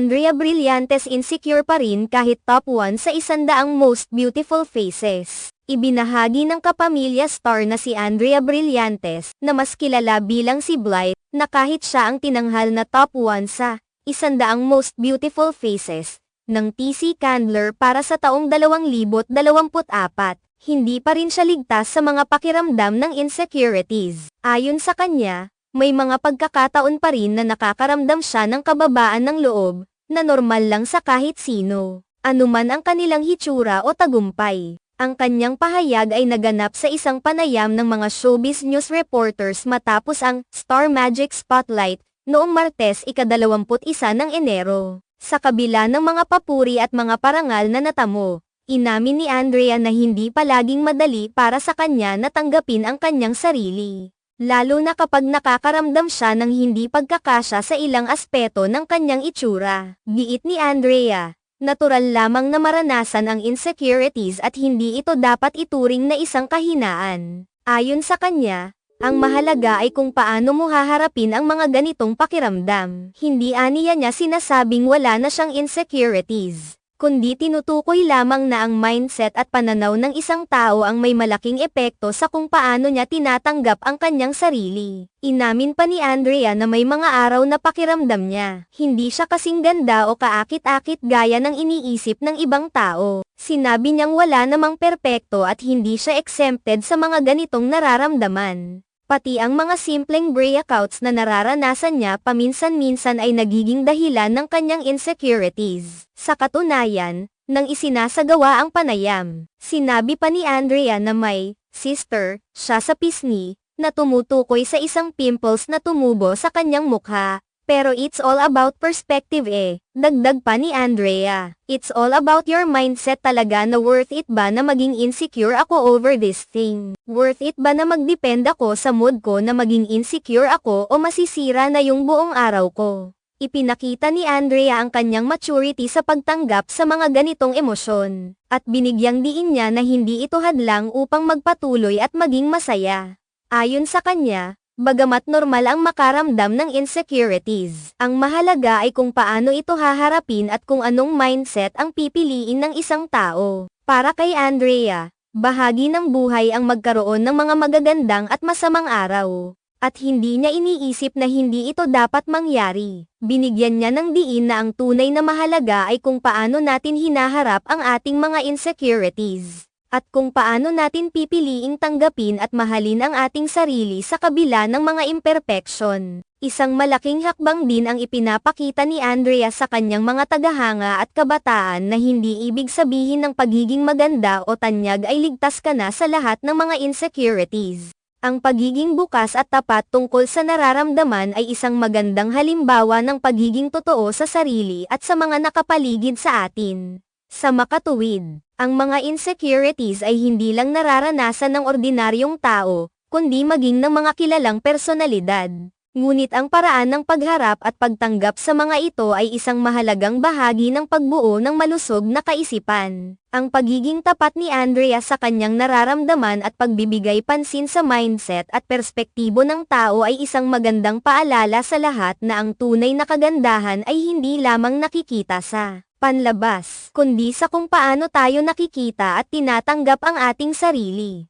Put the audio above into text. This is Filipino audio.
Andrea Brillantes insecure pa rin kahit top 1 sa 100 most beautiful faces. Ibinahagi ng kapamilya star na si Andrea Brillantes, na mas kilala bilang si Blythe, na kahit siya ang tinanghal na top 1 sa 100 most beautiful faces ng TC Candler para sa taong 2024, hindi pa rin siya ligtas sa mga pakiramdam ng insecurities. Ayon sa kanya, may mga pagkakataon pa rin na nakakaramdam siya ng kababaan ng loob, na normal lang sa kahit sino, anuman ang kanilang hitsura o tagumpay. Ang kanyang pahayag ay naganap sa isang panayam ng mga showbiz news reporters matapos ang Star Magic Spotlight noong Martes, ika-21 ng Enero. Sa kabila ng mga papuri at mga parangal na natamo, inamin ni Andrea na hindi palaging madali para sa kanya na tanggapin ang kanyang sarili. Lalo na kapag nakakaramdam siya ng hindi pagkakasya sa ilang aspeto ng kanyang itsura. Giit ni Andrea, natural lamang na maranasan ang insecurities at hindi ito dapat ituring na isang kahinaan. Ayon sa kanya, ang mahalaga ay kung paano mo haharapin ang mga ganitong pakiramdam. Hindi aniya niya sinasabing wala na siyang insecurities, kundi tinutukoy lamang na ang mindset at pananaw ng isang tao ang may malaking epekto sa kung paano niya tinatanggap ang kanyang sarili. Inamin pa ni Andrea na may mga araw na pakiramdam niya hindi siya kasing ganda o kaakit-akit gaya ng iniisip ng ibang tao. Sinabi niyang wala namang perpekto at hindi siya exempted sa mga ganitong nararamdaman. Pati ang mga simpleng breakouts na nararanasan niya paminsan-minsan ay nagiging dahilan ng kanyang insecurities. Sa katunayan, nang isinasagawa ang panayam, sinabi pa ni Andrea na may sister siya sa pisngi, na tumutukoy sa isang pimples na tumubo sa kanyang mukha. Pero it's all about perspective dagdag pa ni Andrea. It's all about your mindset talaga na worth it ba na maging insecure ako over this thing? Worth it ba na magdepend ako sa mood ko na maging insecure ako o masisira na yung buong araw ko? Ipinakita ni Andrea ang kanyang maturity sa pagtanggap sa mga ganitong emosyon, at binigyang diin niya na hindi ito hadlang upang magpatuloy at maging masaya. Ayon sa kanya, bagamat normal ang makaramdam ng insecurities, ang mahalaga ay kung paano ito haharapin at kung anong mindset ang pipiliin ng isang tao. Para kay Andrea, bahagi ng buhay ang magkaroon ng mga magagandang at masamang araw, at hindi niya iniisip na hindi ito dapat mangyari. Binigyan niya ng diin na ang tunay na mahalaga ay kung paano natin hinaharap ang ating mga insecurities, at kung paano natin pipiliing tanggapin at mahalin ang ating sarili sa kabila ng mga imperfection. Isang malaking hakbang din ang ipinapakita ni Andrea sa kanyang mga tagahanga at kabataan na hindi ibig sabihin ng pagiging maganda o tanyag ay ligtas ka na sa lahat ng mga insecurities. Ang pagiging bukas at tapat tungkol sa nararamdaman ay isang magandang halimbawa ng pagiging totoo sa sarili at sa mga nakapaligid sa atin. Sa makatuwid, ang mga insecurities ay hindi lang nararanasan ng ordinaryong tao, kundi maging ng mga kilalang personalidad. Ngunit ang paraan ng pagharap at pagtanggap sa mga ito ay isang mahalagang bahagi ng pagbuo ng malusog na kaisipan. Ang pagiging tapat ni Andrea sa kanyang nararamdaman at pagbibigay pansin sa mindset at perspektibo ng tao ay isang magandang paalala sa lahat na ang tunay na kagandahan ay hindi lamang nakikita sa panlabas, kundi sa kung paano tayo nakikita at tinatanggap ang ating sarili.